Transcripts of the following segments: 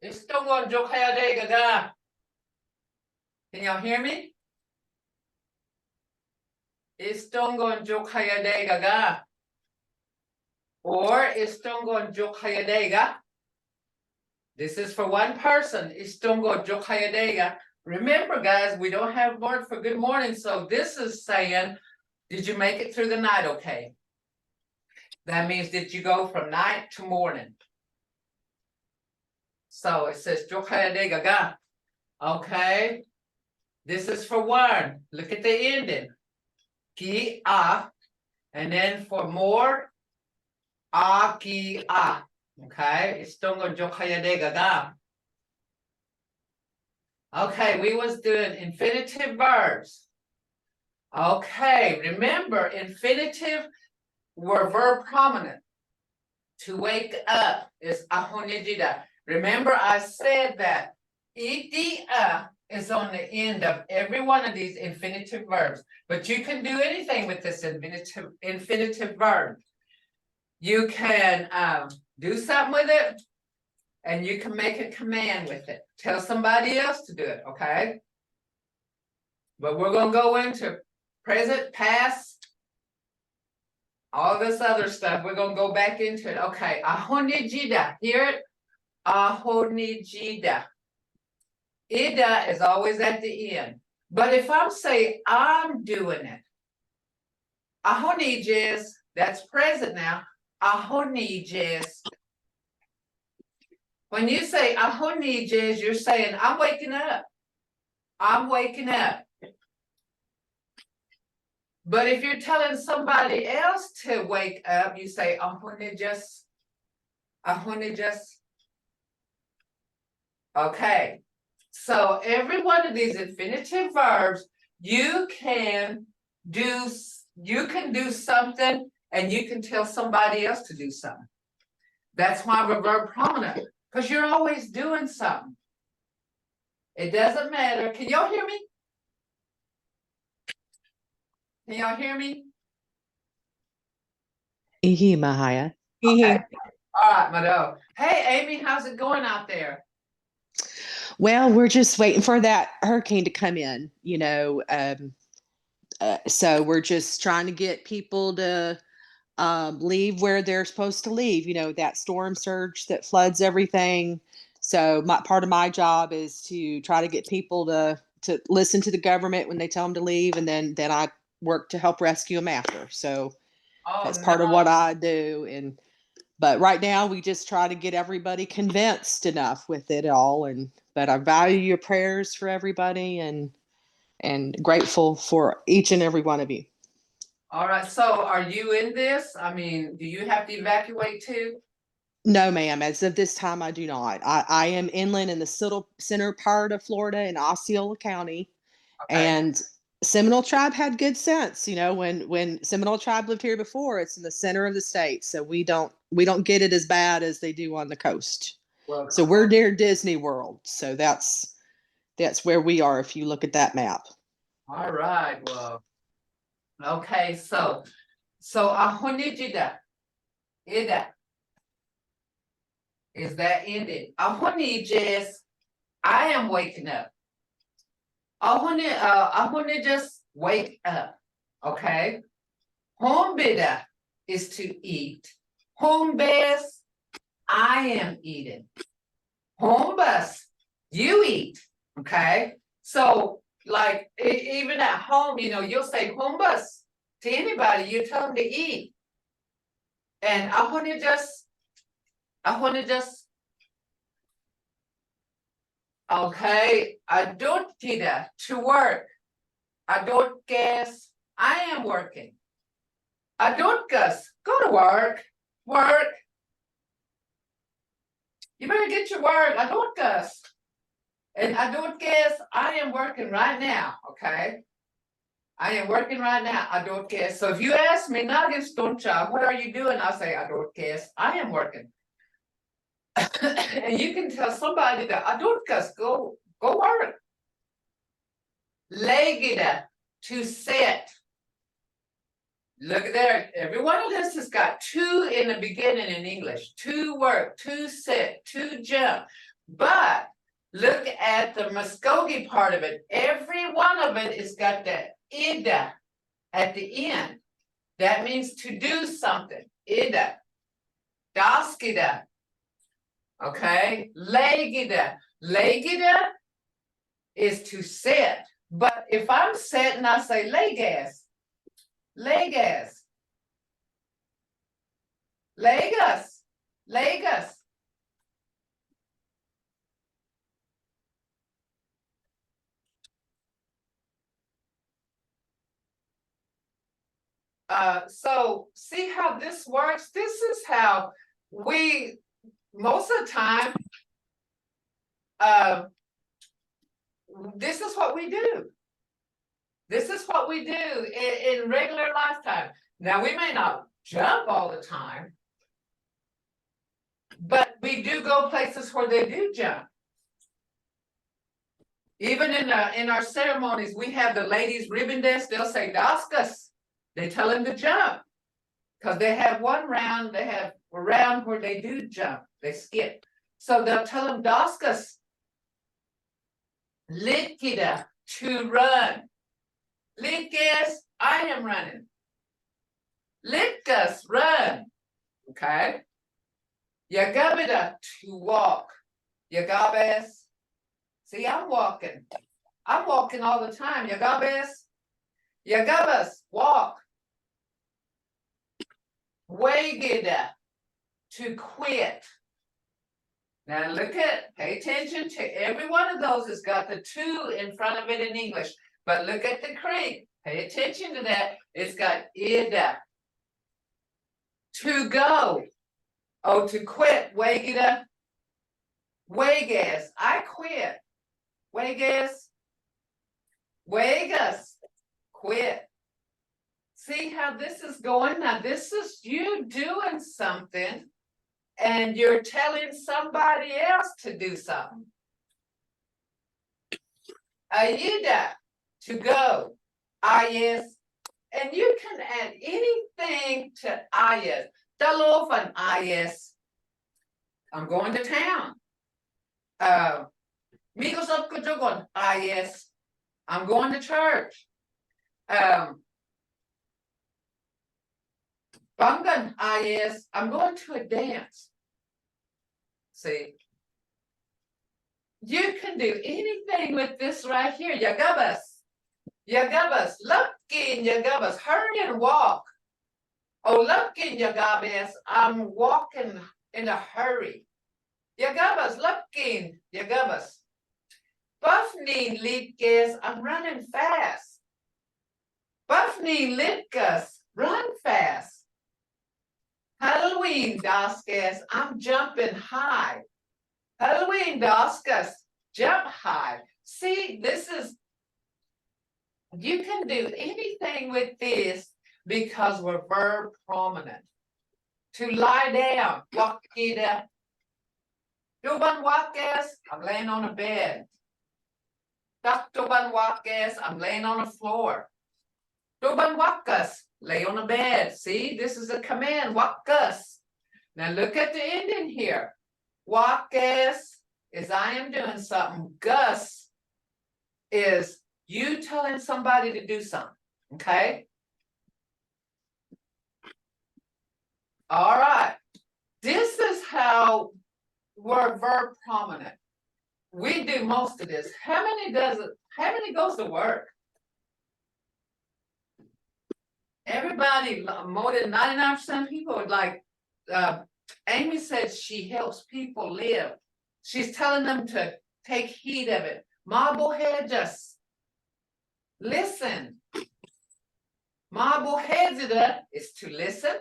Istongon Jokayade Gaga. Can y'all hear me? Istongon Jokayade Gaga. Or Istongon Jokayadega. This is for one person. Istongo Jokayadega. Remember, guys, we don't have word for good morning. So this is saying, did you make it through the night okay? That means did you go from night to morning? So it says Jokayadega ga. Okay. This is for one. Look at the ending. Ki a. And then for more, a ki a. Okay. Istongo Jokayadega ga. Okay, we was doing infinitive verbs. Okay, remember infinitive were verb prominent. To wake up is ahonijida. Remember I said that ed is on the end of every one of these infinitive verbs, but you can do anything with this infinitive verb. You can do something with it, and you can make a command with it. Tell somebody else to do it, okay? But we're going to go into present, past, all this other stuff. We're going to go back into it. Okay, ahonijida. Hear it? Ahonijida. Ida is always at the end. But if I'm saying I'm doing it, ahonijes, that's present now. Ahonijes. When you say ahonijes, you're saying I'm waking up. I'm waking up. But if you're telling somebody else to wake up, you say ahonijas. Ahonijas. Okay. So every one of these infinitive verbs, you can do something and you can tell somebody else to do something. That's why we're verb prominent, because you're always doing something. It doesn't matter. Can y'all hear me? Can y'all hear me? Mvhayv. Okay. All right, Mado. Hey, Amy, how's it going out there? Well, we're just waiting for that hurricane to come in, so we're just trying to get people to leave where they're supposed to leave, that storm surge that floods everything. So part of my job is to try to get people to listen to the government when they tell them to leave, and then I work to help rescue them after. So that's part of what I do. But right now we just try to get everybody convinced enough with it all. But I value your prayers for everybody and grateful for each and every one of you. All right. So are you in this? I mean, do you have to evacuate too? No, ma'am. As of this time, I do not. I am inland in the center part of Florida in Osceola County. Okay. And Seminole Tribe had good sense. When Seminole Tribe lived here before, it's in the center of the state. So we don't get it as bad as they do on the coast. Well, so we're near Disney World. So that's where we are if you look at that map. All right. Well, okay. So ahonijida. Ida. Is that ended? Ahonijes, I am waking up. Ahoni just wake up. Okay. Hombida is to eat. Hombes, I am eating. Hombus, you eat. Okay. So like even at home, you'll say hombus to anybody, you tell them to eat. And ahoni just okay, adotida, to work. Adot guess, I am working. Adotgas, go to work. Work. You better get your work. Adotgas. And adot guess, I am working right now. Okay. I am working right now. Adot guess. So if you ask me, Nagistoncha, what are you doing? I'll say adot guess, I am working. And you can tell somebody that adotkas, go work. Legida, to sit. Look there. Every one of this has got to in the beginning in English. To work, to sit, to jump. But look at the Muskogee part of it. Every one of it is got the ida at the end. That means to do something. Ida. Daskida. Okay. Legida. Legida is to sit. But if I'm sitting, I say legas. Legas. Legas. Legas. So see how this works? This is how we, most of the time, this is what we do. This is what we do in regular lifetime. Now, we may not jump all the time, but we do go places where they do jump. Even in our ceremonies, we have the ladies' ribbon dance. They'll say daskas. They tell them to jump because they have one round. They have a round where they do jump. They skip. So they'll tell them daskas. Litkida, to run. Litkas, I am running. Litkas, run. Okay. Yagabida, to walk. Yagabes. See, I'm walking. I'm walking all the time. Yagabes. Yagabas, walk. Wagida, to quit. Now pay attention to every one of those has got the to in front of it in English. But look at the creek. Pay attention to that. It's got ida. To go. Oh, to quit. Wagida. Wagas. I quit. Wagas. Wagas. Quit. See how this is going? Now, this is you doing something and you're telling somebody else to do something. Ayuda, to go. Ayes. And you can add anything to ayes. Dalofan ayes. I'm going to town. Migos of Kujogon, ayes. I'm going to church. Bangan, ayes. I'm going to a dance. See? You can do anything with this right here. Yagabas. Yagabas. Lupkin Yagabas. Hurry and walk. Oh, Lupkin Yagabas. I'm walking in a hurry. Yagabas. Lupkin Yagabas. Buffning Litkas. I'm running fast. Buffning Litkas. Run fast. Halloween Daskas. I'm jumping high. Halloween Daskas, jump high. See, this is, you can do anything with this because we're verb prominent. To lie down, wakida. Duban wakas, I'm laying on a bed. Duban wakas, I'm laying on a floor. Duban wakas, lay on a bed. See, this is a command, wakas. Now look at the ending here. Wakas is I am doing something. Gus is you telling somebody to do something. Okay. All right. This is how we're verb prominent. We do most of this. How many goes to work? Everybody, more than 99% of people would like Amy said she helps people live. She's telling them to take heed of it. Mabohejas. Listen. Mabohejada is to listen.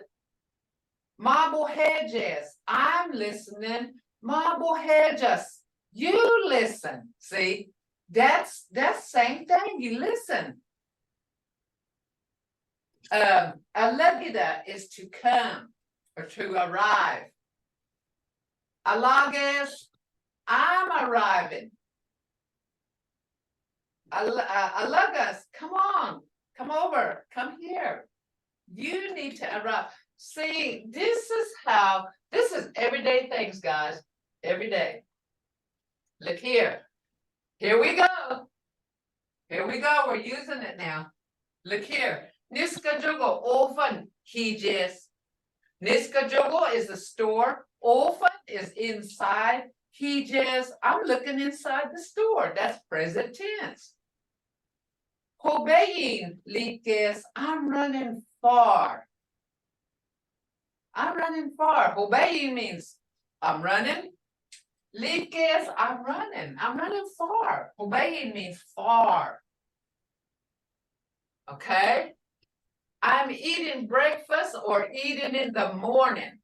Mabohejas. I'm listening. Mabohejas. You listen. See, that's same thing. You listen. Alegida is to come or to arrive. Alages, I'm arriving. Alagas, come on, come over, come here. You need to arrive. See, this is everyday things, guys. Every day. Look here. Here we go. Here we go. We're using it now. Look here. Niska jugo often hejes. Niska jugo is the store. Often is inside. Hejes, I'm looking inside the store. That's present tense. Hobeyin likes, I'm running far. I'm running far. Hobeyin means I'm running. Likes, I'm running. I'm running far. Hobeyin means far. Okay? I'm eating breakfast or eating in the morning.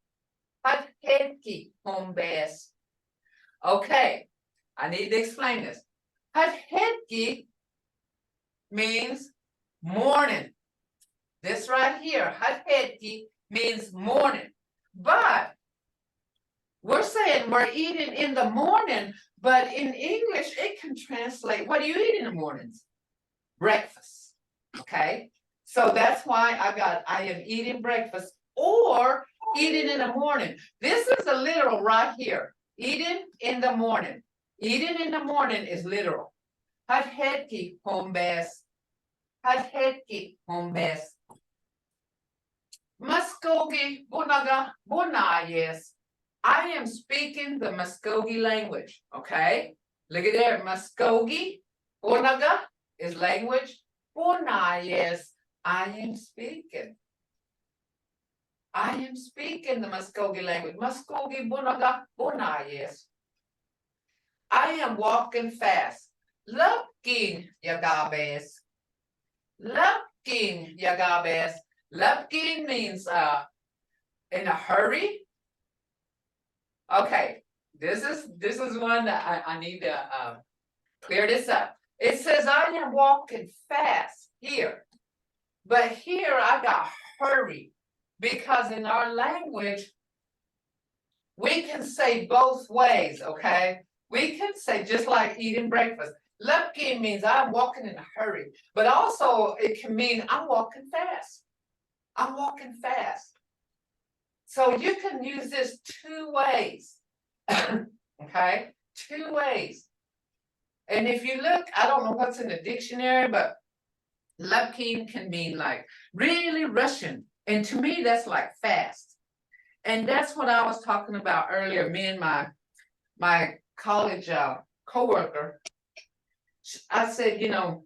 Hathetki hombes. Okay, I need to explain this. Hathetki means morning. This right here, hathetki means morning. But we're saying we're eating in the morning, but in English, it can translate, what do you eat in the mornings? Breakfast, okay? So that's why I am eating breakfast or eating in the morning. This is a literal right here. Eating in the morning. Eating in the morning is literal. Hathetki hombes. Hathetki hombes. Muskogee bunaga bunayes. I am speaking the Muskogee language, okay? Look at there, Muskogee bunaga is language. Bunayes, I am speaking. I am speaking the Muskogee language. Muskogee bunaga bunayes. I am walking fast. Lupkin yagabes. Lupkin yagabes. Lupkin means in a hurry. Okay, this is one that I need to clear this up. It says I am walking fast here, but here I got hurry because in our language we can say both ways. Okay, we can say just like eating breakfast. Lupkin means I'm walking in a hurry, but also it can mean I'm walking fast. I'm walking fast. So you can use this two ways. Okay, two ways. And if you look, I don't know what's in the dictionary, but lupkin can mean like really rushing. And to me, that's like fast. And that's what I was talking about earlier. Me and my college coworker, I said, you know,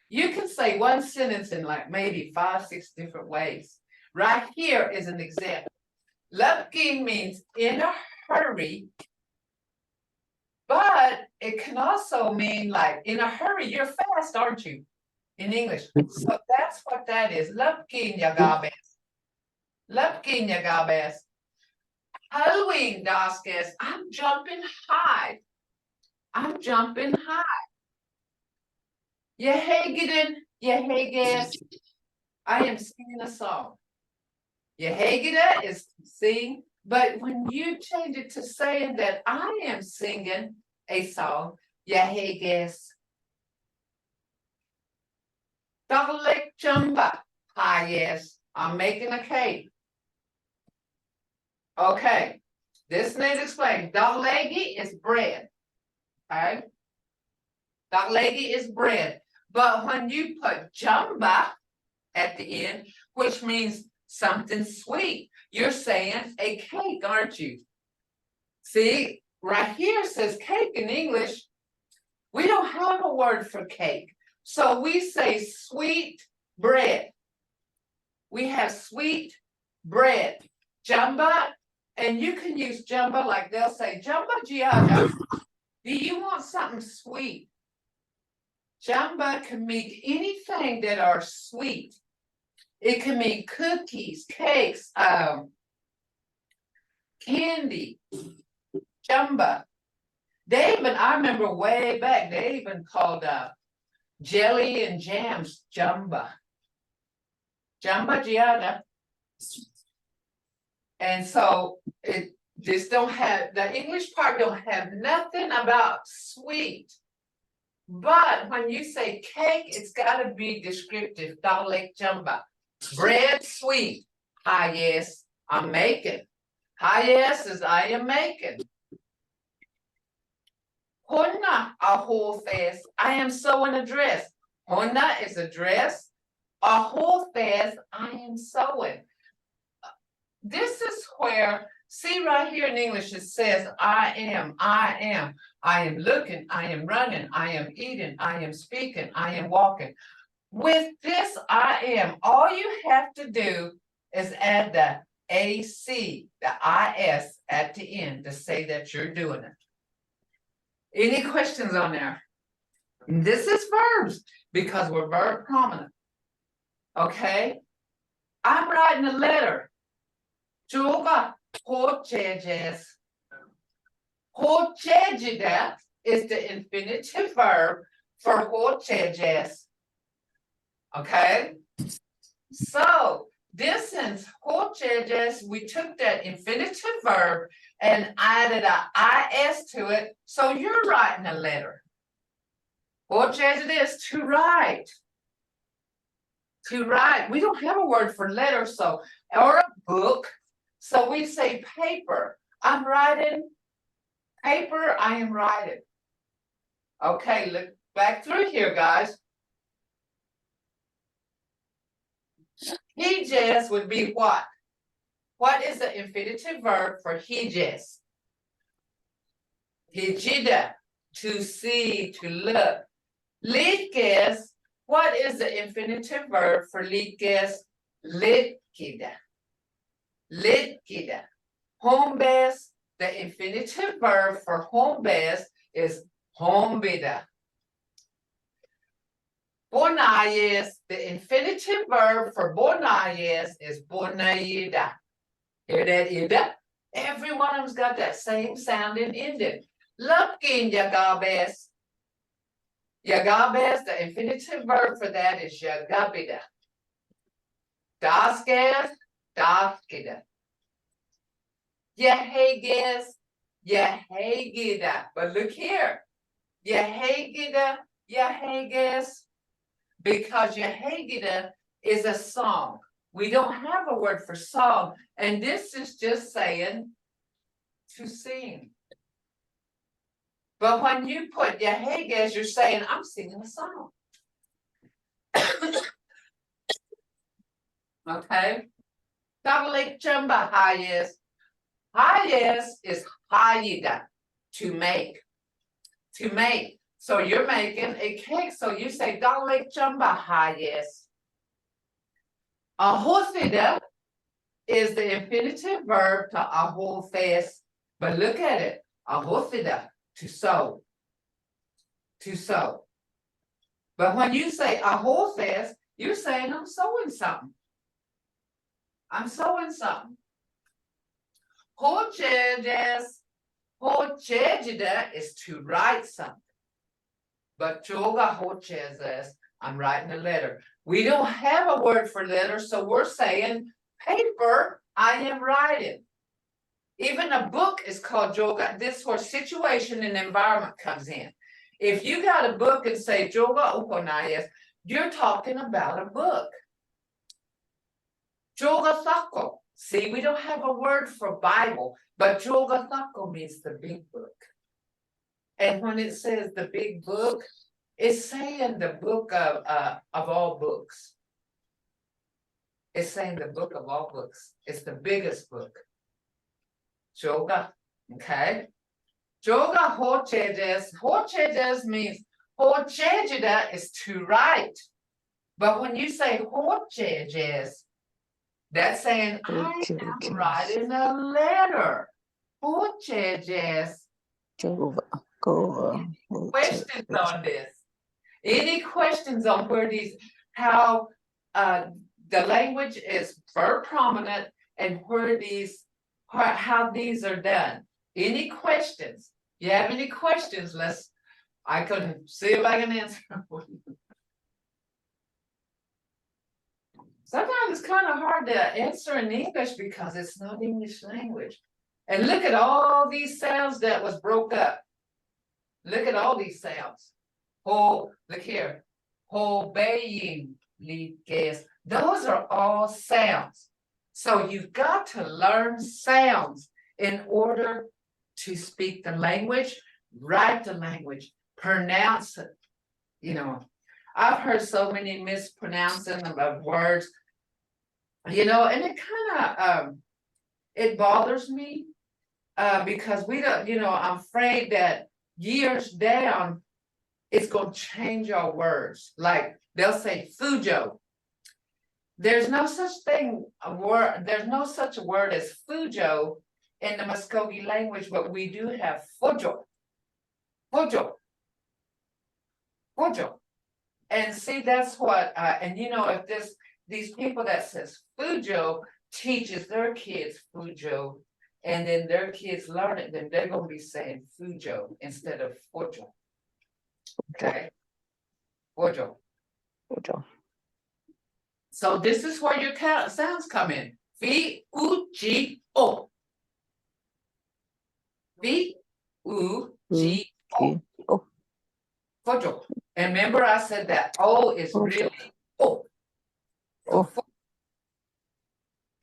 you can say one sentence in like maybe 5, 6 different ways. Right here is an example. Lupkin means in a hurry, but it can also mean like in a hurry, you're fast, aren't you? In English. So that's what that is. Lupkin yagabes. Lupkin yagabes. Halloween daskes. I'm jumping high. I'm jumping high. Yehegiden, yeheges. I am singing a song. Yehegida is sing, but when you change it to saying that I am singing a song, yeheges. Dagalek jumba. Hi, yes, I'm making a cake. Okay, this needs to explain. Daglegi is bread. Okay. Daglegi is bread. But when you put jumba at the end, which means something sweet, you're saying a cake, aren't you? See, right here says cake in English. We don't have a word for cake. So we say sweet bread. We have sweet bread. Jumba, and you can use jumba like they'll say, jumba giada. Do you want something sweet? Jumba can mean anything that are sweet. It can mean cookies, cakes, candy, jumba. They even, I remember way back, they even called jelly and jams jumba. Jumba giada. And so it just don't have, the English part don't have nothing about sweet. But when you say cake, it's got to be descriptive. Dalek jumba. Bread sweet. Hi, yes, I'm making. Hi, yes, is I am making. Honna a whole fast. I am sewing a dress. Honna is a dress. A whole fast. I am sewing. This is where, see right here in English, it says, I am, I am looking, I am running, I am eating, I am speaking, I am walking. With this I am, all you have to do is add the AC, the IS at the end to say that you're doing it. Any questions on there? This is verbs because we're verb prominent. Okay? I'm writing a letter. Joga hochejes. Hochejeda is the infinitive verb for hochejes. Okay? So this is hochejes. We took that infinitive verb and added a is to it. So you're writing a letter. Hochejes is to write. To write. We don't have a word for letter, so or a book. So we say paper. I'm writing paper. I am writing. Okay, look back through here, guys. Hejes would be what? What is the infinitive verb for hejes? Hejida, to see, to look. Likes, what is the infinitive verb for likes? Litkida. Litkida. Home base, the infinitive verb for home base is hombida. Bonayes, the infinitive verb for bonayes is bonayida. Hear that, ida? Every one of them's got that same sound in ending. Looking yagabes. Yagabes, the infinitive verb for that is yagabida. Dasgas, daskida. Yeheges, yehegida. But look here. Yehegida, yeheges. Because yehegida is a song. We don't have a word for song. And this is just saying to sing. But when you put yeheges, you're saying, I'm singing a song. Okay. Tabalik chumba hayes. Hayes is hayida, to make. To make. So you're making a cake. So you say Dalek chumba hayes. Ahosida is the infinitive verb to ahofes. But look at it. Ahosida, to sew. To sew. But when you say ahofes, you're saying I'm sewing something. I'm sewing something. Hochejes, hochejida is to write something. But joga hochejes, I'm writing a letter. We don't have a word for letter, so we're saying paper, I am writing. Even a book is called joga. This where situation and environment comes in. If you got a book and say joga uponayes, you're talking about a book. Joga thako. See, we don't have a word for Bible, but joga thako means the big book. And when it says the big book, it's saying the book of all books. It's saying the book of all books. It's the biggest book. Joga, okay? Joga hochejes. Hochejes means hochejida is to write. But when you say hochejes, that's saying I am writing a letter. Hochejes. Questions on this? Any questions on where these, how the language is verb prominent and where these, how these are done? Any questions? You have any questions? I can see if I can answer. Sometimes it's kind of hard to answer in English because it's not English language. And look at all these sounds that was broke up. Look at all these sounds. Look here. Obeying, those are all sounds. So you've got to learn sounds in order to speak the language. write the language, pronounce it. You know, I've heard so many mispronouncing of words, you know, and it kind of it bothers me because we don't, you know, I'm afraid that years down, it's going to change our words. Like they'll say Fujo. There's no such thing, a word, there's no such a word as Fujo in the Muskogee language, but we do have Fujo. Fujo. Fujo. And see, that's what, and you know, if this, these people that says Fujo teaches their kids Fujo, and then their kids learn it, then they're gonna be saying Fujo instead of Fujo. Okay? Fujo. Fujo. So this is where your sounds come in. V-U-G-O. V-U-G-O. Fujo. And remember I said that O is really O. So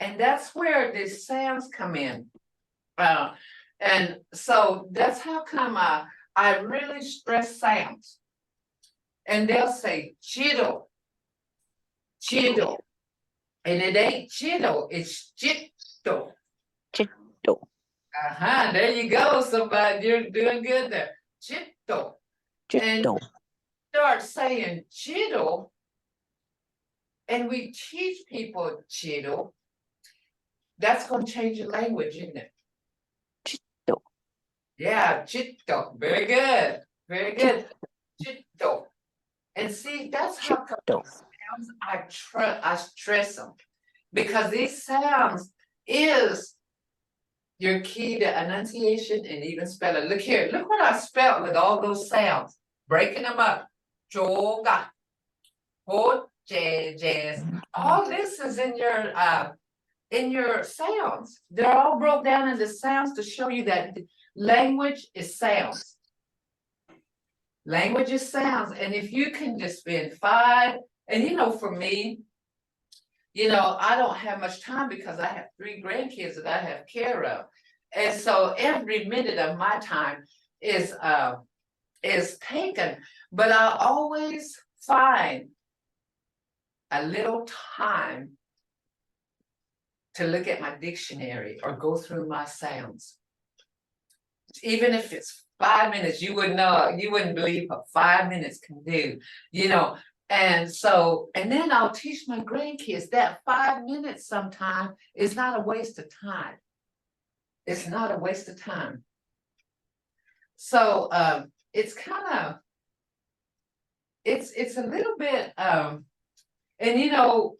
and that's where the sounds come in. And so that's how come I really stress sounds. And they'll say chido, chido. And it ain't chido, it's chito. Chito. There you go, somebody, you're doing good there. Chito. And Chito. start saying chido, and we teach people chido, that's going to change your language, isn't it? Chito. Yeah, chito. Very good. Very good. Chito. And see, that's how come sounds I stress them. Because these sounds is your key to enunciation and even spelling. Look here, look what I spelled with all those sounds. Breaking them up. Joga. Ho, jazz. All this is in your sounds. They're all broke down into sounds to show you that language is sounds. Language is sounds. And if you can just spend 5, and you know, for me, you know, I don't have much time because I have 3 grandkids that I have care of. And so every minute of my time is taken, but I always find a little time to look at my dictionary or go through my sounds. Even if it's 5 minutes, you wouldn't know, you wouldn't believe what 5 minutes can do, you know. And so, and then I'll teach my grandkids that 5 minutes sometimes is not a waste of time. It's not a waste of time. So it's kind of, it's a little bit, and you know,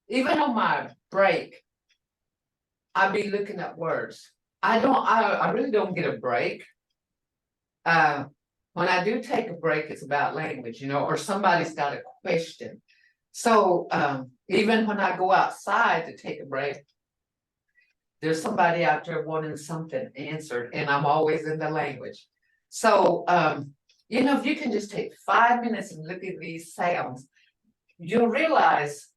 even on my break, I'll be looking at words. I really don't get a break. When I do take a break, it's about language, you know, or somebody's got a question. So even when I go outside to take a break, there's somebody out there wanting something answered, and I'm always in the language. So, you know, if you can just take 5 minutes and look at these sounds, you'll realize,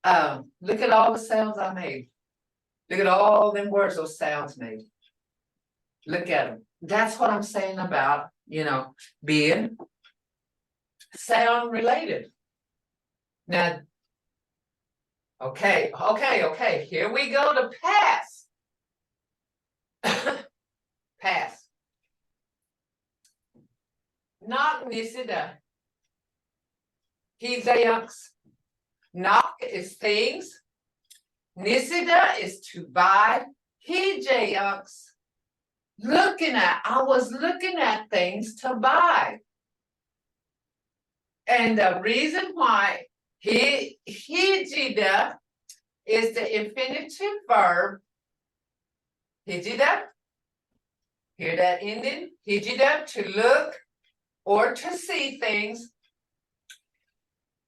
look at all the sounds I made. Look at all them words those sounds made. Look at them. That's what I'm saying about, you know, being sound related. Now, okay, here we go to pass. Pass. Knock nisida. Hizayaks. Knock is things. Nisida is to buy. Hijayaks. I was looking at things to buy. And the reason why hijida is the infinitive verb. Hijida. Hear that ending? Hijida, to look or to see things.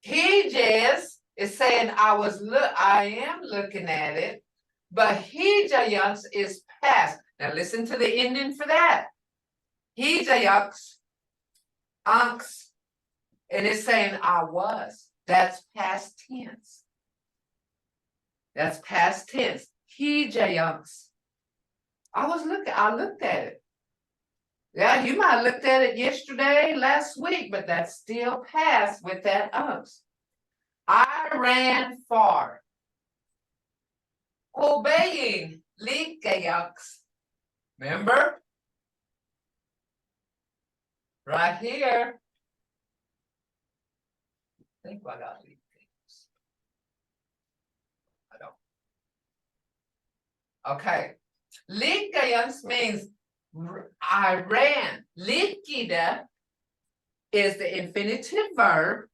Hijas is saying I am looking at it, but hijayaks is past. Now listen to the ending for that. Hijayaks, unks, and it's saying I was. That's past tense. That's past tense. Hijayaks. I looked at it. Yeah, you might have looked at it yesterday, last week, but that's still past with that us. I ran far. Obeying likayaks. Remember? Right here. I think I got likayaks. I don't. Okay. Likayaks means I ran. Likida is the infinitive verb.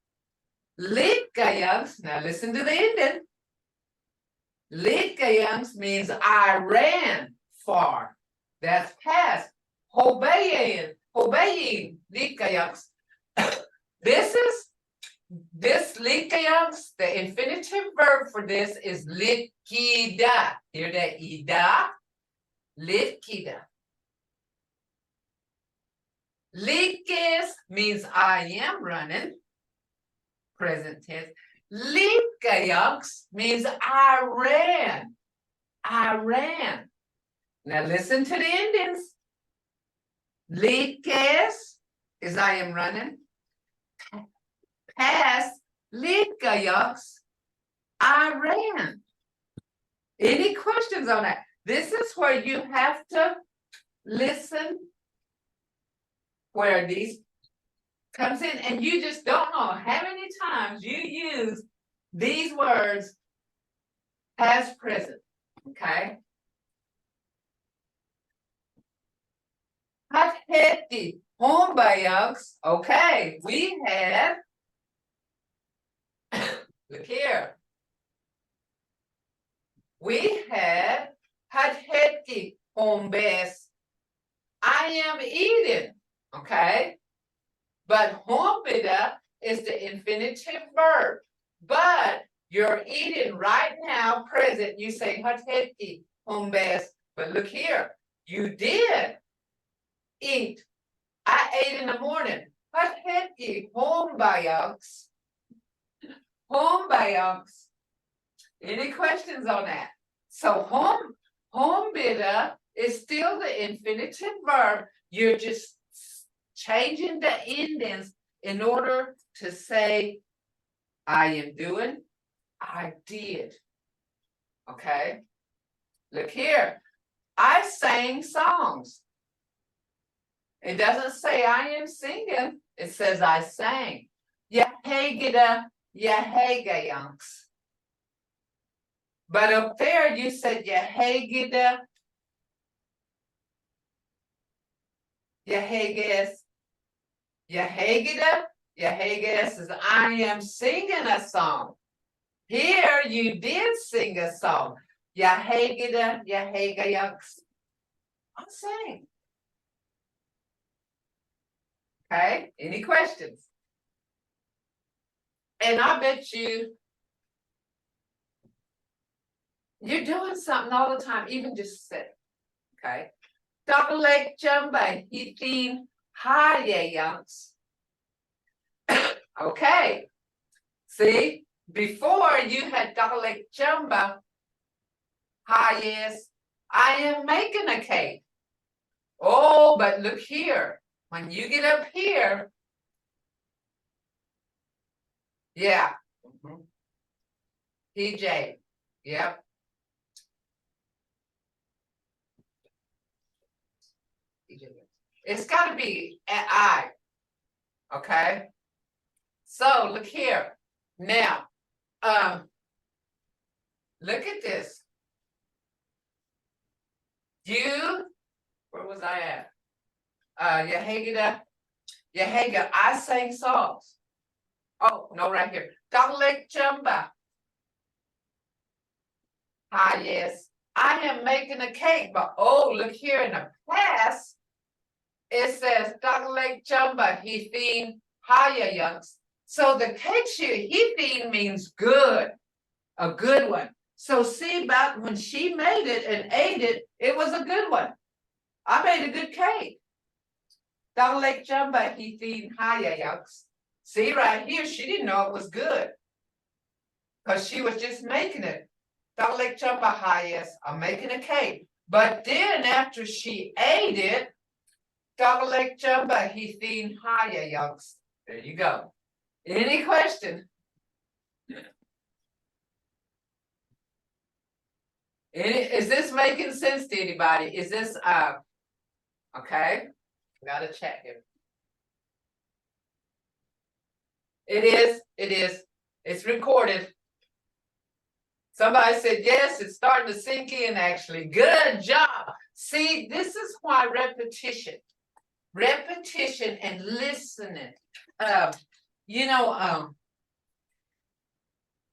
Likayaks, now listen to the ending. Likayaks means I ran far. That's past. Obeying likayaks. This likayaks, the infinitive verb for this is likida. Hear that? Ida. Likida. Likis means I am running. Present tense. Likayaks means I ran. I ran. Now listen to the endings. Likes is I am running. Past likayaks, I ran. Any questions on that? This is where you have to listen where these comes in, and you just don't know how many times you use these words past present. Okay. Hatheti Mvhayv. Okay, we had look here. We had Hatheti Mvhayv. I am eating. Okay. But hompida is the infinitive verb. But you're eating right now, present. You say Hatheti Mvhayv. But look here, you did eat. I ate in the morning. Hatheti Mvhayv. Mvhayv. Any questions on that? So hompida is still the infinitive verb. You're just changing the endings in order to say, I am doing, I did. Okay. Look here. I sang songs. It doesn't say I am singing. It says I sang. Yahegida, yahegayanks. But up there you said yahegida, yahegas. Yahegida, yahegas says I am singing a song. Here you did sing a song. Yahegida, yahegayanks. I'm saying. Okay, any questions? And I bet you're doing something all the time, even just sit. Okay. Double-leg jumbo, hitin hayayanks. Okay. See, before you had double-leg jumbo, yes, I am making a cake. Oh, but look here. When you get up here, yeah. PJ, yep. It's got to be an I. Okay. So look here. Now, look at this. Where was I at? Yahega, I sang songs. Oh, no, right here. Double-leg jumba. Yes. I am making a cake, but oh, look here in the past. It says double-leg jumba, hitin hayayanks. So the cake hitin means good, a good one. So see, about when she made it and ate it, it was a good one. I made a good cake. Double-leg jumba, hitin hayayanks. See right here, she didn't know it was good because she was just making it. Double-leg jumba, yes, I'm making a cake. But then after she ate it, Chocolate jumba, he seen higher yolks. There you go. Any question? Is this making sense to anybody? Is this okay? Gotta check it. It is. It's recorded. Somebody said, yes, it's starting to sink in actually. Good job. See, this is why repetition and listening.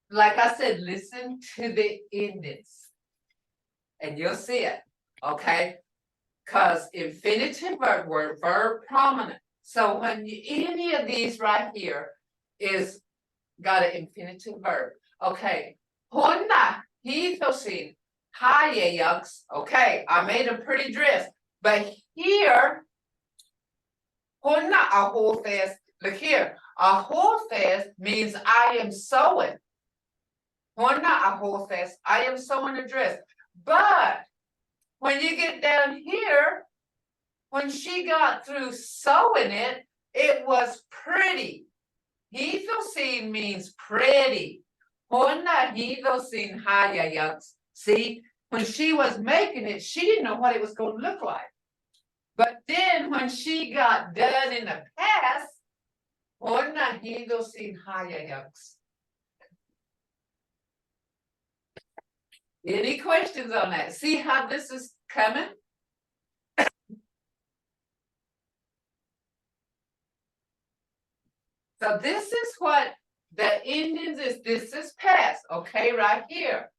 Like I said, listen to the endings and you'll see it, okay? Because infinitive verb prominent. So when any of these right here is got an infinitive verb, okay? Honna, hithosin, hayayaks. Okay, I made a pretty dress, but here, honna ahothes. Look here, ahothes means I am sewing. Honna ahothes, I am sewing a dress. But when you get down here, when she got through sewing it, it was pretty. Hithosin means pretty. Honna hithosin hayayaks. See, when she was making it, she didn't know what it was going to look like. But then when she got done in the past, honna hithosin hayayaks. Any questions on that? See how this is coming? So this is what the endings is. This is past, okay, right here.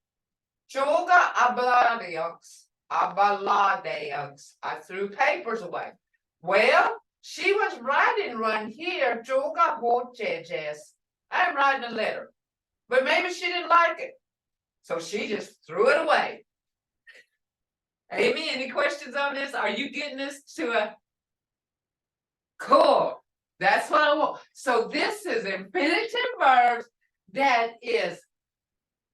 Choga abaladeox. I threw papers away. Well, she was writing right here. Choga hochejes. I'm writing a letter. But maybe she didn't like it. So she just threw it away. Amy, any questions on this? Are you getting this to a cool? That's what I want. So this is infinitive verbs that is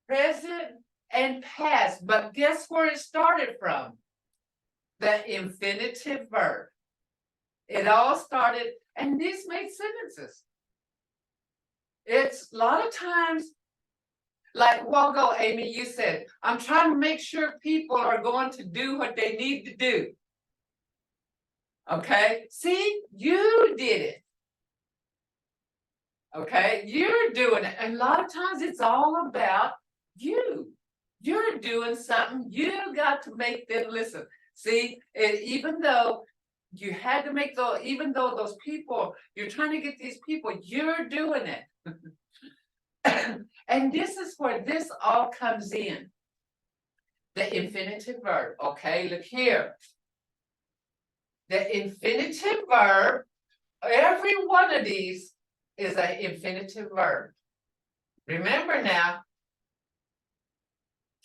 present and past. But guess where it started from? The infinitive verb. It all started, and these make sentences. It's a lot of times, like a while ago, Amy, you said, I'm trying to make sure people are going to do what they need to do. Okay, see, you did it. Okay, you're doing it. And a lot of times it's all about you. You're doing something, you got to make them listen. See, even though you had to make those, even though those people, you're trying to get these people, you're doing it. And this is where this all comes in. The infinitive verb. Okay, look here. The infinitive verb, every one of these is an infinitive verb. Remember now,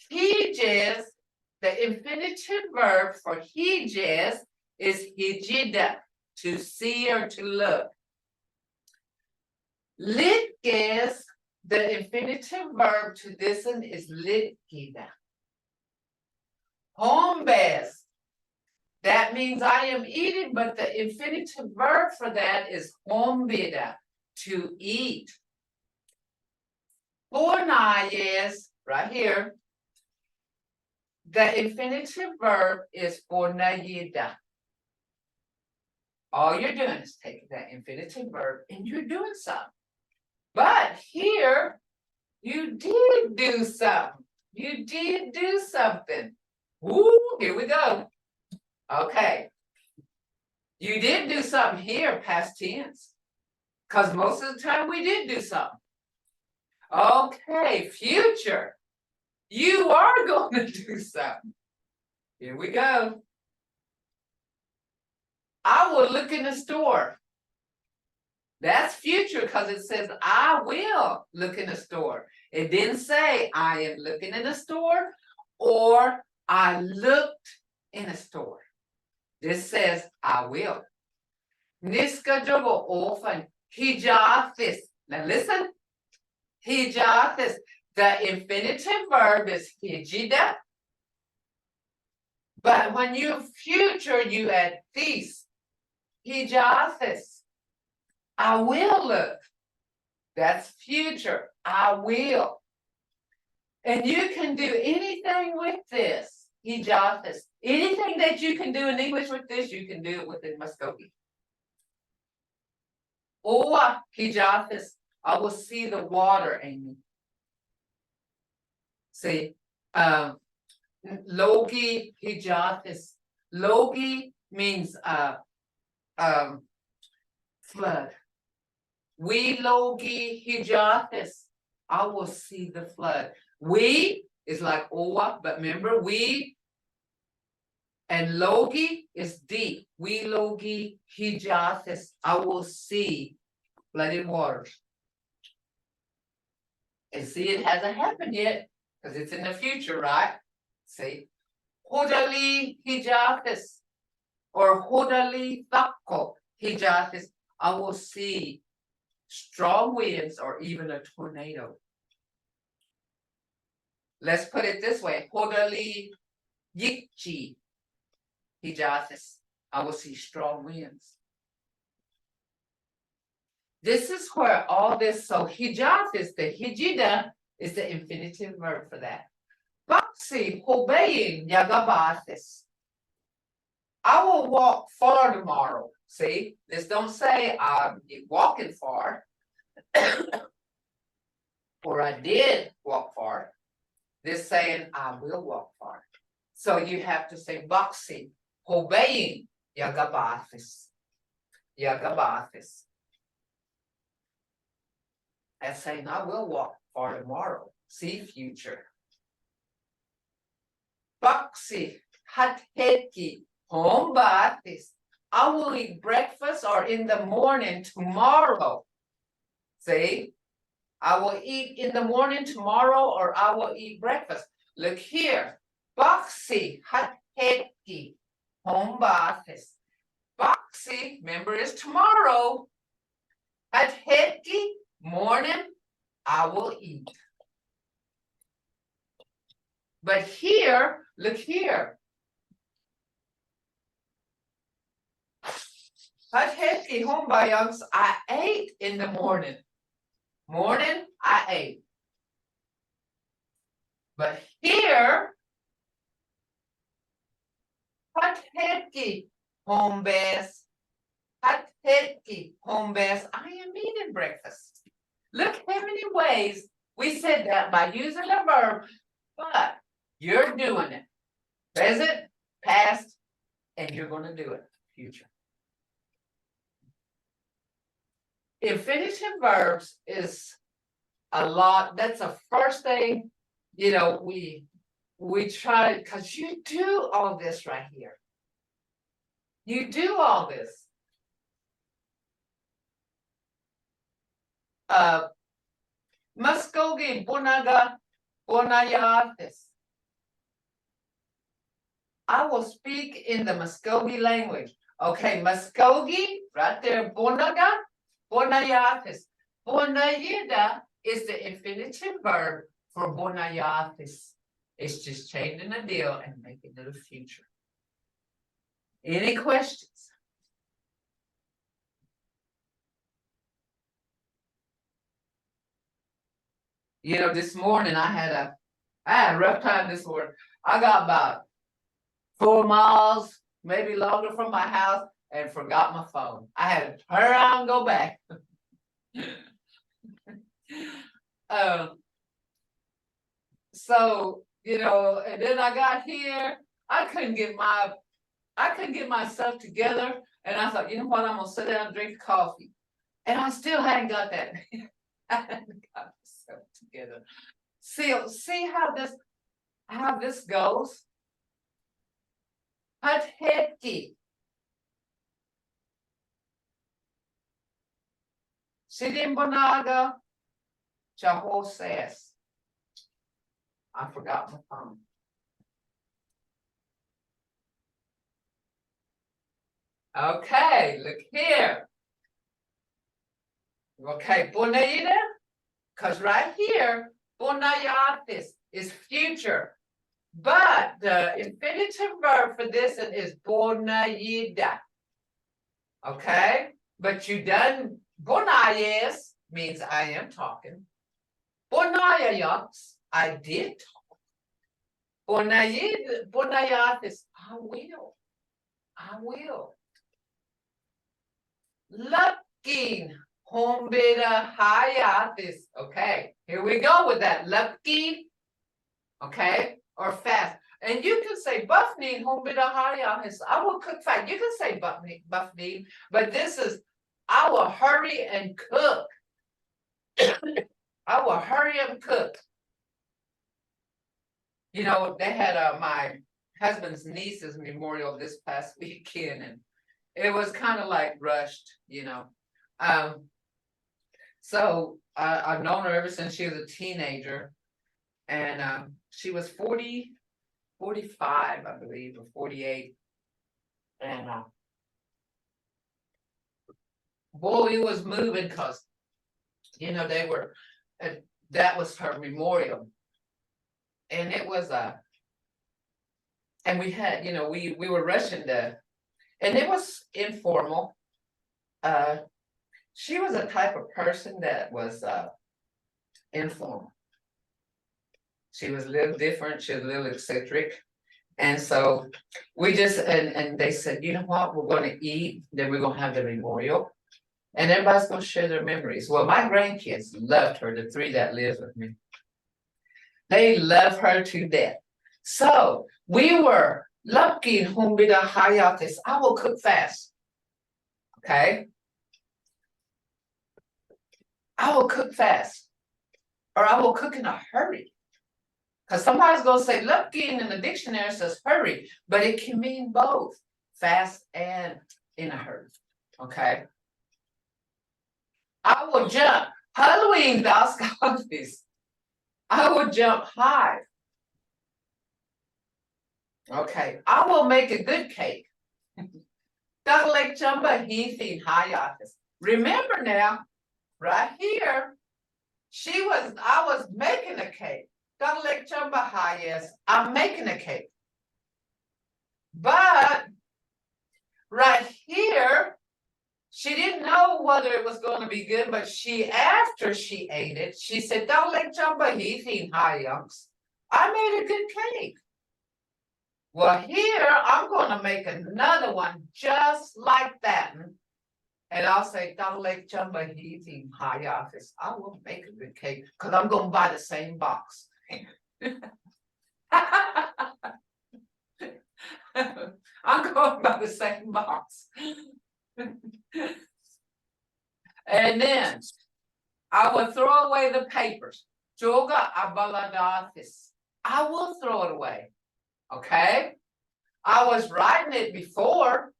hijes, the infinitive verb for hijes is hijida, to see or to look. Litges, the infinitive verb to this one is litgida. Hombes, that means I am eating, but the infinitive verb for that is hombida, to eat. Fornayes, right here, the infinitive verb is fornayida. All you're doing is taking that infinitive verb and you're doing something. But here, you did do something. You did do something. Woo, here we go. Okay. You did do something here, past tense. Because most of the time we did do something. Okay, future. You are going to do something. Here we go. I will look in the store. That's future because it says I will look in the store. It didn't say I am looking in the store or I looked in a store. This says I will. Niska jobo often hijathis. Now listen. Hijathis. The infinitive verb is hijida. But when you future, you add these. hijathis. I will look. That's future. I will. And you can do anything with this. Hijathis. Anything that you can do in English with this, you can do it within Muskogee. Or hijathis. I will see the water, Amy. See, Logi hijathis. Logi means flood. We logi hijathis. I will see the flood. We is like Owa, but remember we and logi is deep. We logi hijathis. I will see flooded waters. And see, it hasn't happened yet because it's in the future, right? See, hodali hijathis or hodali thakko hijathis. I will see strong winds or even a tornado. Let's put it this way. Hodali yikchi hijathis. I will see strong winds. This is where all this, so hijathis, the hijida is the infinitive verb for that. Baksi obeying yagabathis. I will walk far tomorrow. See, this don't say I'm walking far. Or I did walk far. This saying I will walk far. So you have to say baksi, obeying yagabathis. Yagabathis. That's saying I will walk far tomorrow. See, future. Baksi hateki hombathis. I will eat breakfast or in the morning tomorrow. See, I will eat in the morning tomorrow or I will eat breakfast. Look here. Baksi hateki hombathis. Baksi, remember, is tomorrow. Hateki, morning, I will eat. But here, look here. Hateki hombayans, I ate in the morning. Morning, I ate. But here, hateki hombes. Hateki hombes, I am eating breakfast. Look how many ways we said that by using a verb, but you're doing it. Present, past, and you're going to do it future. Infinitive verbs is a lot. That's the first thing, you know, we try, because you do all this right here. You do all this. Muskogee bonaga bonayatis. I will speak in the Muskogee language. Okay, Muskogee, right there, bonaga bonayatis. Bonayida is the infinitive verb for bonayatis. It's just changing the deal and making it a future. Any questions? You know, this morning I had a rough time this morning. I got about 4 miles, maybe longer from my house, and forgot my phone. I had to turn around and go back. So, you know, and then I got here, I couldn't get myself together, and I thought, you know what, I'm gonna sit down and drink coffee. And I still hadn't got that. I hadn't got myself together. See how this goes? Hateki. Sidimbonaga Chahoses. I forgot my phone. Okay, look here. Okay, Bonaida, because right here, Bonayatis is future. But the infinitive verb for this is Bonaida. Okay, but you done bonayes means I am talking. Bonayayaks, I did talk. Bonayatis, I will. I will. Looking hombeda hayatis. Okay, here we go with that. Looking, okay, or fast. And you can say buffning hombeda hayatis. I will cook fast. You can say buffning, but this is I will hurry and cook. I will hurry and cook. You know, they had my husband's niece's memorial this past weekend, and it was kind of like rushed, you know. So I've known her ever since she was a teenager, and she was 45, I believe, or 48. And boy, it was moving because, you know, they were, that was her memorial. And it was and we had, you know, we were rushing to, and it was informal. She was a type of person that was informal. She was a little different, she was a little eccentric. And so we just, and they said, you know what, we're gonna eat, then we're gonna have the memorial. And everybody's gonna share their memories. Well, my grandkids loved her, the 3 that lives with me. They love her to death. So we were lucky humbida hayatis. I will cook fast. Okay. I will cook fast. Or I will cook in a hurry. Because somebody's gonna say lucky in the dictionary says hurry, but it can mean both fast and in a hurry. Okay. I will jump. Halloween das coffees. I will jump high. Okay, I will make a good cake. Remember now, right here, I was making a cake. I'm making a cake. But right here, she didn't know whether it was going to be good, but after she ate it, she said, I made a good cake. Well, here, I'm going to make another one just like that. And I'll say, I will make a good cake because I'm going to buy the same box. I'm going by the same box. And then I will throw away the papers. Joga abaladatis. I will throw it away. Okay. I was writing it before.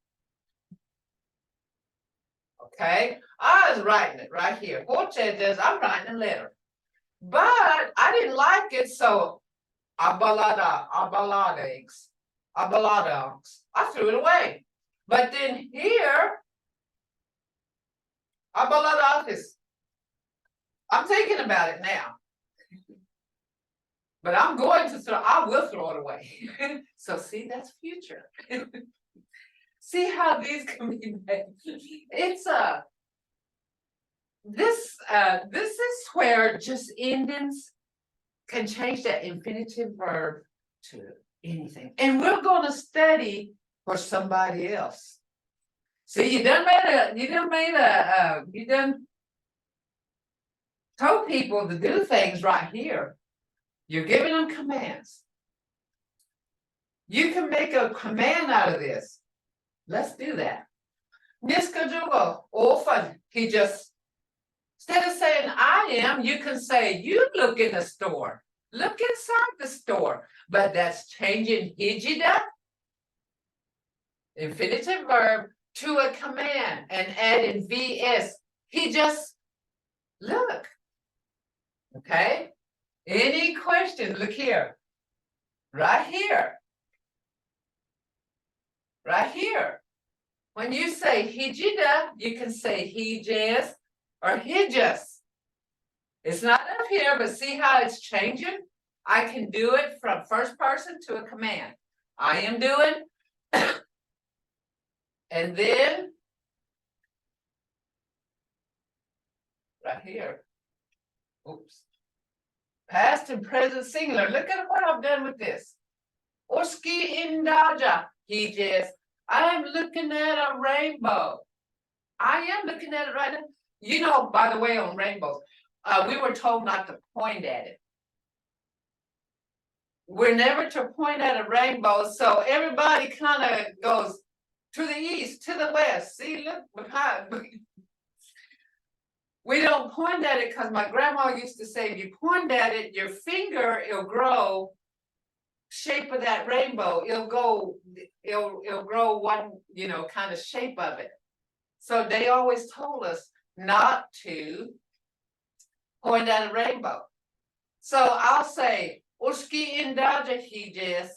Okay. I was writing it right here. I'm writing a letter. But I didn't like it, so abaladax. I threw it away. But then here, abaladatis. I'm thinking about it now. But I will throw it away. So see, that's future. See how these can be made. It's this is where just endings can change that infinitive verb to anything. And we're going to study for somebody else. See, you done told people to do things right here. You're giving them commands. You can make a command out of this. Let's do that. Niska often he just, instead of saying I am, you can say you look in the store. Look inside the store. But that's changing hijida, infinitive verb, to a command and adding vs. He just look. Okay. Any questions? Look here. Right here. Right here. When you say hijida, you can say hijas or hijas. It's not up here, but see how it's changing? I can do it from first person to a command. I am doing. And then right here. Oops. Past and present singular. Look at what I've done with this. Oski indaja. He just, I am looking at a rainbow. I am looking at it right now. You know, by the way, on rainbows, we were told not to point at it. We're never to point at a rainbow, so everybody kind of goes to the east, to the west. See, look behind. We don't point at it because my grandma used to say, if you point at it, your finger, it'll grow shape of that rainbow. It'll grow one, you know, kind of shape of it. So they always told us not to point at a rainbow. So I'll say, Uski indaja hijas.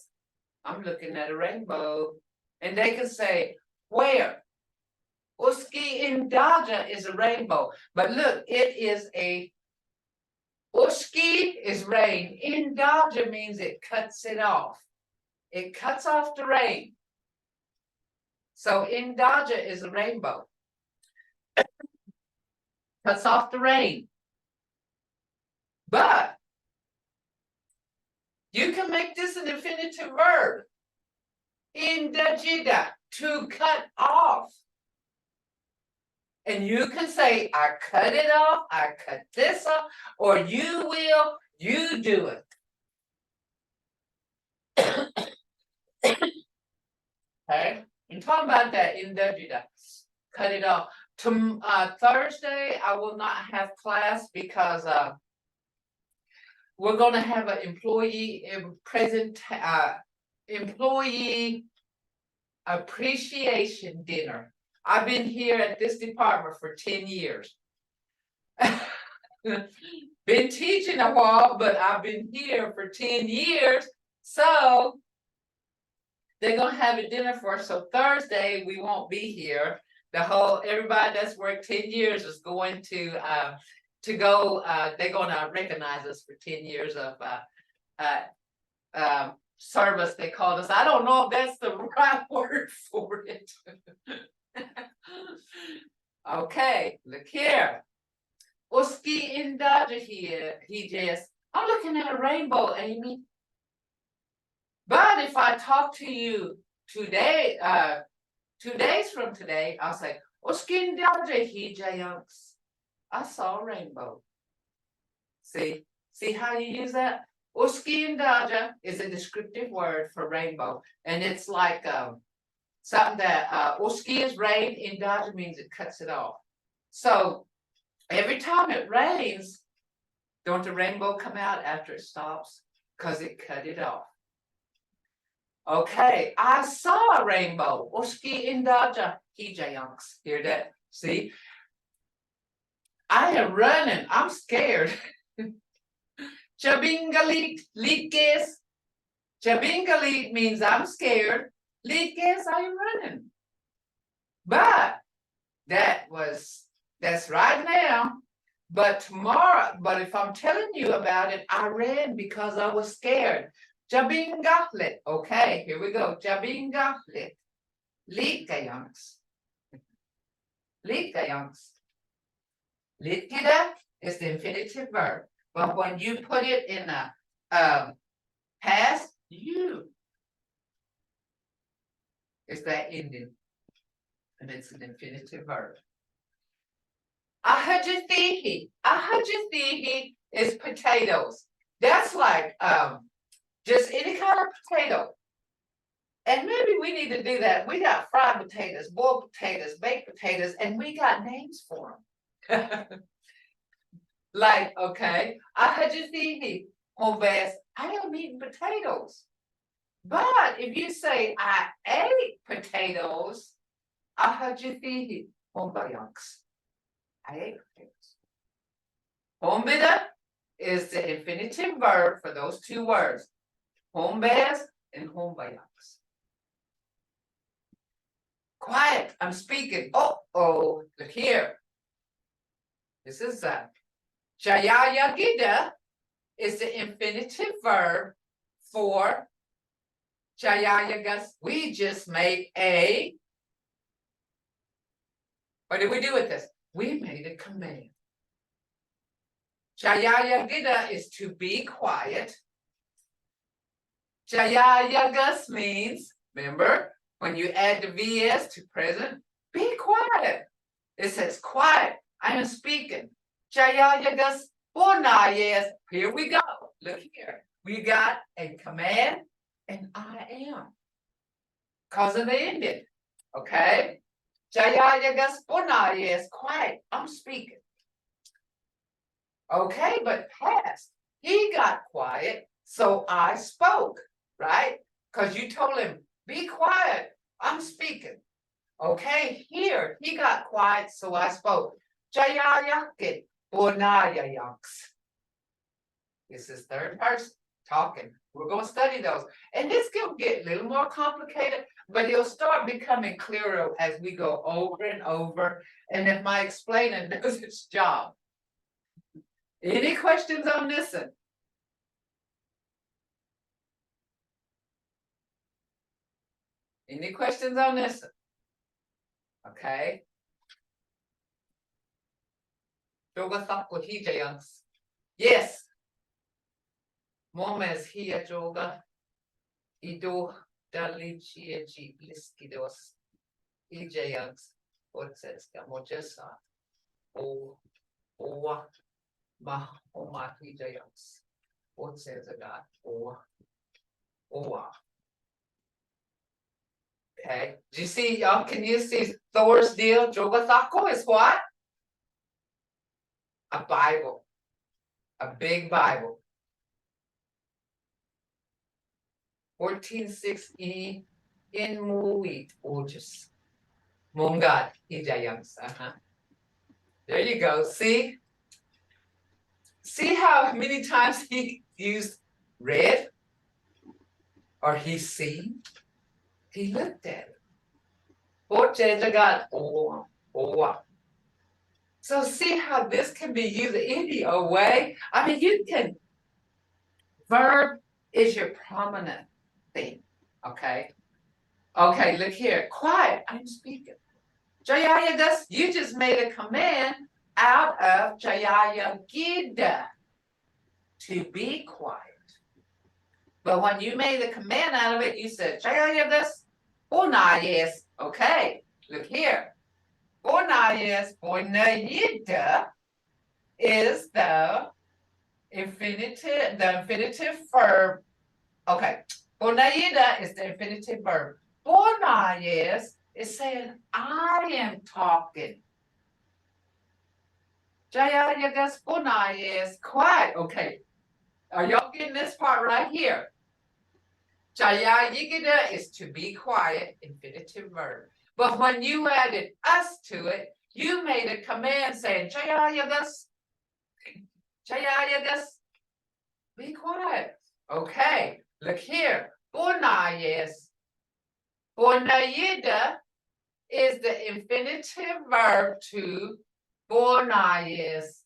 I'm looking at a rainbow. And they can say, where? Uski indaja is a rainbow. But look, it is a Uski is rain. Indaja means it cuts it off. It cuts off the rain. So indaja is a rainbow. Cuts off the rain. But you can make this an infinitive verb. Indajida, to cut off. And you can say, I cut it off, I cut this off, or you will, you do it. Okay, I'm talking about that indajida. Cut it off. Thursday, I will not have class because we're going to have an employee appreciation dinner. I've been here at this department for 10 years. Been teaching a while, but I've been here for 10 years. So they're going to have a dinner for us. So Thursday, we won't be here. Everybody that's worked 10 years is going to go, they're going to recognize us for 10 years of service, they called us. I don't know if that's the right word for it. Okay, look here. Uski indaja here, he just, I'm looking at a rainbow, Amy. But if I talk to you today, 2 days from today, I'll say, Uski indaja he jayanks. I saw a rainbow. See how you use that? Uski indaja is a descriptive word for rainbow. And it's like something that Uski is rain, indaja means it cuts it off. So every time it rains, don't the rainbow come out after it stops? Because it cut it off. Okay, I saw a rainbow. Uski indaja hijayanks. Hear that? See? I am running. I'm scared. Chabingalit, litkes. Chabingalit means I'm scared. Litkes, I am running. But that's right now. But tomorrow, but if I'm telling you about it, I ran because I was scared. Jabingahlet. Okay, here we go. Jabingahlet. Litkayanks. Litkayanks. Litkida is the infinitive verb. But when you put it in a past, you. It's that ending. And it's an infinitive verb. Ahajathihi. Ahajathihi is potatoes. That's like just any kind of potato. And maybe we need to do that. We got fried potatoes, boiled potatoes, baked potatoes, and we got names for them. Like, okay, ahajathihi. Mvhayv, I am eating potatoes. But if you say I ate potatoes, ahajathihi. Mvhayv. I ate potatoes. Hombida is the infinitive verb for those two words. Mvhayv and Mvhayv. Quiet, I'm speaking. Oh, look here. This is Jayaya Gida is the infinitive verb for Jayaya Gus. We just made a. What did we do with this? We made a command. Jayayagida is to be quiet. Jayayagas means, remember, when you add the VS to present, be quiet. It says quiet, I am speaking. Jayayagas bonayes. Here we go. Look here. We got a command and I am. Because of the ending. Okay? Jayayagas bonayes, quiet, I'm speaking. Okay, but past, he got quiet, so I spoke, right? Because you told him, be quiet, I'm speaking. Okay, here, he got quiet, so I spoke. Jayayakin, bonayayaks. This is third person talking. We're going to study those. And this can get a little more complicated, but it'll start becoming clearer as we go over and over. And if my explaining does its job. Any questions on this one? Any questions on this one? Okay. Yes. Momes here, Joga. Ido Dalichi Liskidos. Ejans. What says Gamojesa? Oh, oh, ma, oh, my Ejans. What says a God? Oh, oh. Okay. Do you see, y'all? Can you see Thurs deal? Jogathako is what? A Bible. A big Bible. 14:6 in Mvhayv, gorgeous. Mongad, Hijayams. There you go. See? See how many times he used read? Or he seen? He looked at it. So see how this can be used any way? I mean, you can. Verb is your prominent thing. Okay. Okay, look here. Quiet. I'm speaking. Jayayagas, you just made a command out of Jayayagida to be quiet. But when you made a command out of it, you said Jayayagas, bonayes. Okay, look here. Bonayes, bonayida is the infinitive verb. Okay, bonayida is the infinitive verb. Bonayes is saying, I am talking. Jayayagas bonayes, quiet. Okay, are y'all getting this part right here? Jayayagida is to be quiet, infinitive verb. But when you added us to it, you made a command saying, Jayayagas, be quiet. Okay, look here. Bonayes. Bonayida is the infinitive verb to bonayes.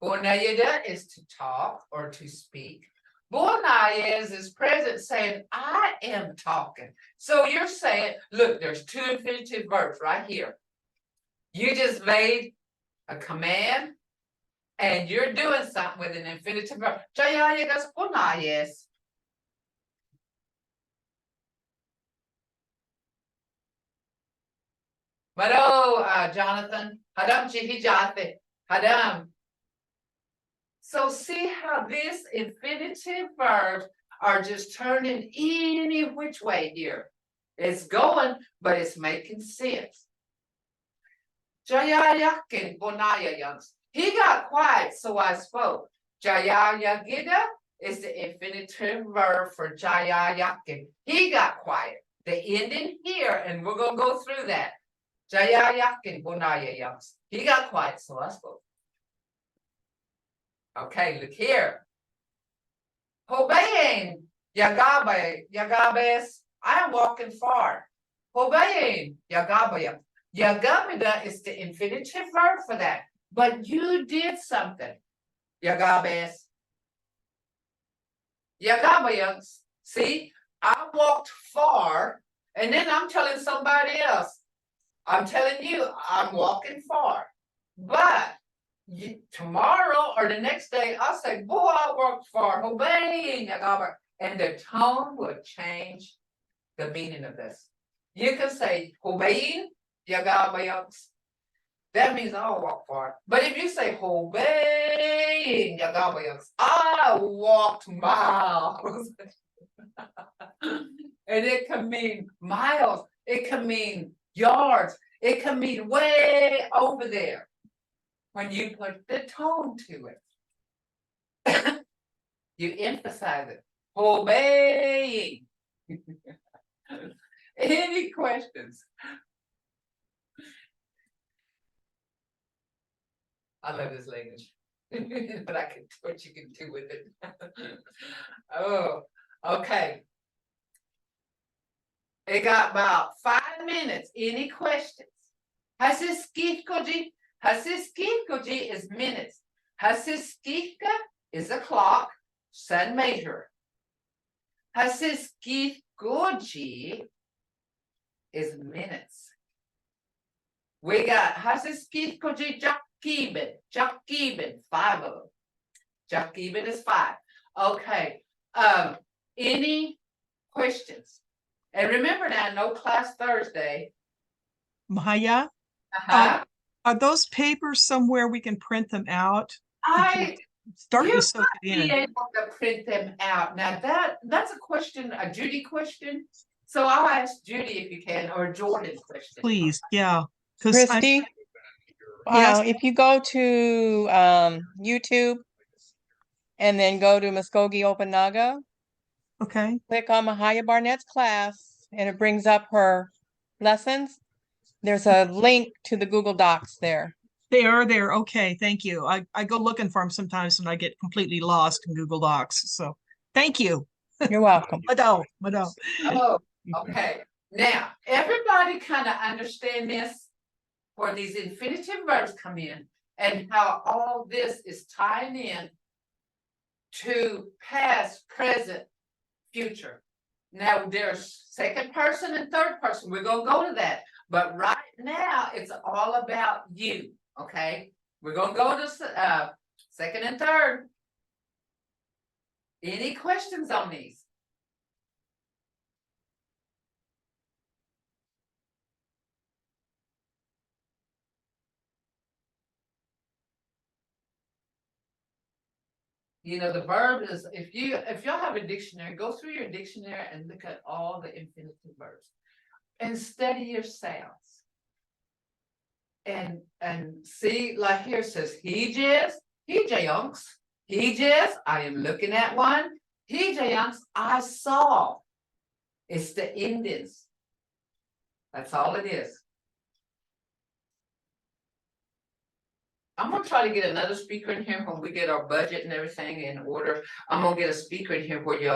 Bonayida is to talk or to speak. Bonayes is present saying, I am talking. So you're saying, look, there's two infinitive verbs right here. You just made a command and you're doing something with an infinitive verb. Jayayagas bonayes. But Jonathan, Hadam Chihijate, Hadam. So see how this infinitive verbs are just turning any which way here. It's going, but it's making sense. Jayayakin bonayayans. He got quiet, so I spoke. Jayayagida is the infinitive verb for Jayayakin. He got quiet. The ending here, and we're going to go through that. Jayayakin bonayayans. He got quiet, so I spoke. Okay, look here. Hobayin, Yagabes, I am walking far. Hobayin, Yagabaya. Yagabida is the infinitive verb for that. But you did something. Yagabes. Yagabayans. See, I walked far, and then I'm telling somebody else. I'm telling you, I'm walking far. But tomorrow or the next day, I'll say, boy, I worked for obeying, and the tone will change the meaning of this. You can say obeying, that means I'll walk far. But if you say obeying, I walked miles. And it can mean miles, it can mean yards, it can mean way over there. When you put the tone to it, you emphasize it. Obeying. Any questions? I love this language, but I can what you can do with it. Oh, okay. It got about 5 minutes. Any questions? Hasiskikoji is minutes. Hasiskika is a clock, sun measure. Hasiskikoji is minutes. We got Hasiskikoji Jakibin, 5 of them. Jakibin is 5. Okay. Any questions? And remember now, no class Thursday. Maya, are those papers somewhere we can print them out? Starting to soak it Be in. able to print them out. Now that's a question, a Judy question. So I'll ask Judy if you can, or Jordan question. Please, yeah. Christy, Yes. if you go to YouTube and then go to Muskogee Okanaga, Okay. click on Mvhayv Barnett's class and it brings up her lessons. There's a link to the Google Docs there. They are there. Okay, thank you. I go looking for them sometimes when I get completely lost in Google Docs. So thank you. You're welcome. Madam. Oh, okay. Now, everybody kind of understand this, where these infinitive verbs come in and how all this is tying in to past, present, future. Now, there's second person and third person. We're going to go to that. But right now, it's all about you, okay? We're going to go to second and third. Any questions on these? You know, the verb is, if y'all have a dictionary, go through your dictionary and look at all the infinitive verbs and study your sounds. And see, like here it says, he just, I am looking at one. I saw. It's the endings. That's all it is. I'm gonna try to get another speaker in here when we get our budget and everything in order. I'm gonna get a speaker in here where you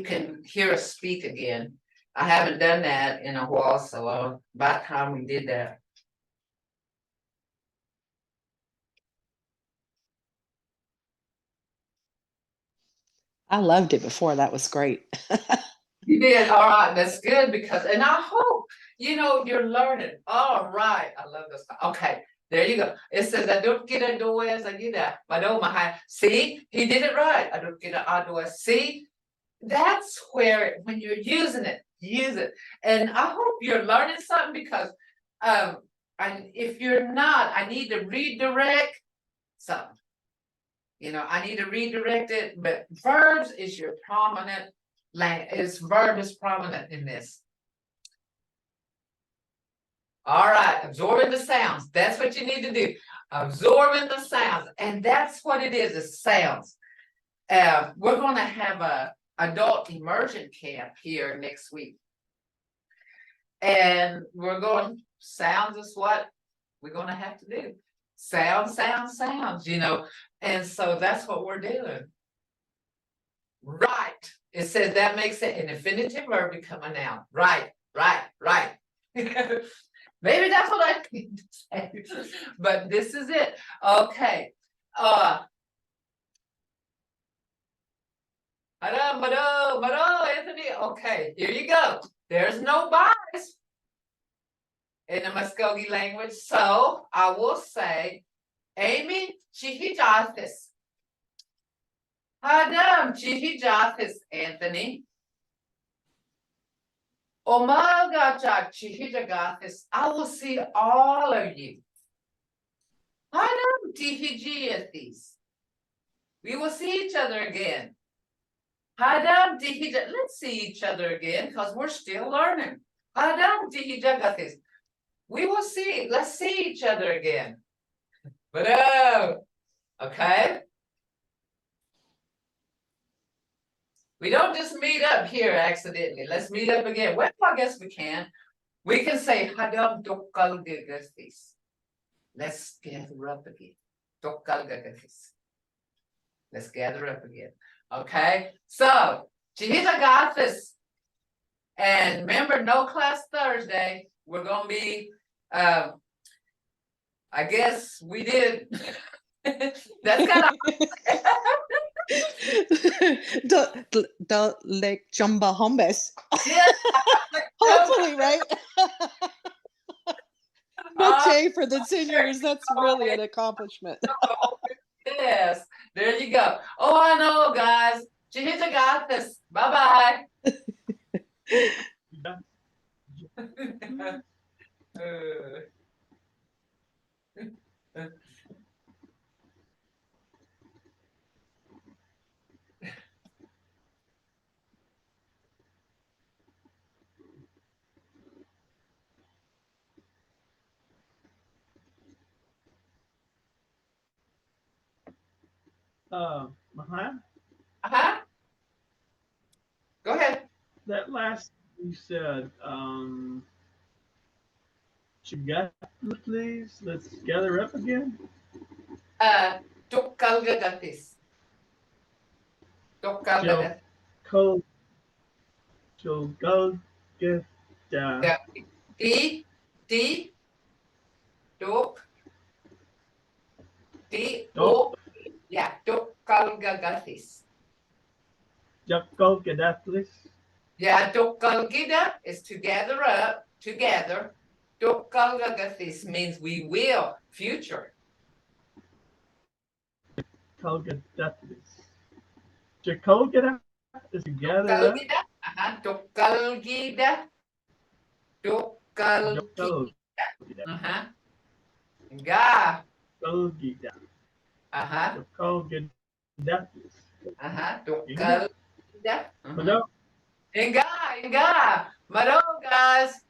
can hear us speak again. I haven't done that in a while, so about time we did that. I loved it before. That was great. You did, all right, that's good, because, and I hope, you're learning. All right, I love this. Okay, there you go. It says, I don't get a doers, I get that. But oh my, see, he did it right. I don't get a doers. See, that's where, when you're using it, use it. And I hope you're learning something, because and if you're not, I need to redirect something. I need to redirect it, but verbs is your prominent verb is prominent in this. All right, absorbing the sounds. That's what you need to do. Absorbing the sounds. And that's what it is sounds. We're going to have a adult immersion camp here next week. And sounds is what we're going to have to do. Sounds, and so that's what we're doing. Right. It says that makes it an infinitive verb become a noun. Right. Maybe that's what I need to say. But this is it. Okay. Anthony. Okay, here you go. There's no bias in the Muskogee language. So I will say Amy, chihijathis. Adam, chihijathis, Anthony. Omagacha, chihijagathis. I will see all of you. Adam, chihijiathis. We will see each other again. Adam, let's see each other again because we're still learning. Adam, chihijagathis. We will see, let's see each other again. But okay. We don't just meet up here accidentally. Let's meet up again. Well, I guess we can. We can say Hadam Dokalgagastis. Let's gather up again. Dokalgagastis. Let's gather up again. Okay. So Chihitagathis. And remember, no class Thursday. We're gonna be I guess we did. That's kind of the Lake Jumba Hombes. yeah. Hopefully, right? But Jay, for the seniors, that's really an accomplishment. Yes, there you go. Oh, I know, guys. Chihita got this. Bye bye. Mvhayv, Go ahead. that last you said, please, let's gather up again. Tukalgagatis. Tukalgagatis. Go, go, get down. Yeah. T, tuk, Tuk. yeah, tukalgagatis. Go, get that, please. Yeah, tukalgida is to gather up, together. Tukalgagatis means we will, future. Go, get that, please. Go, get that is to gather up. Tukalgida. Tukalgida. Go, Ga. go, get that. Go, get that, please. Tukalgida. Hello. Enga. Maro, guys.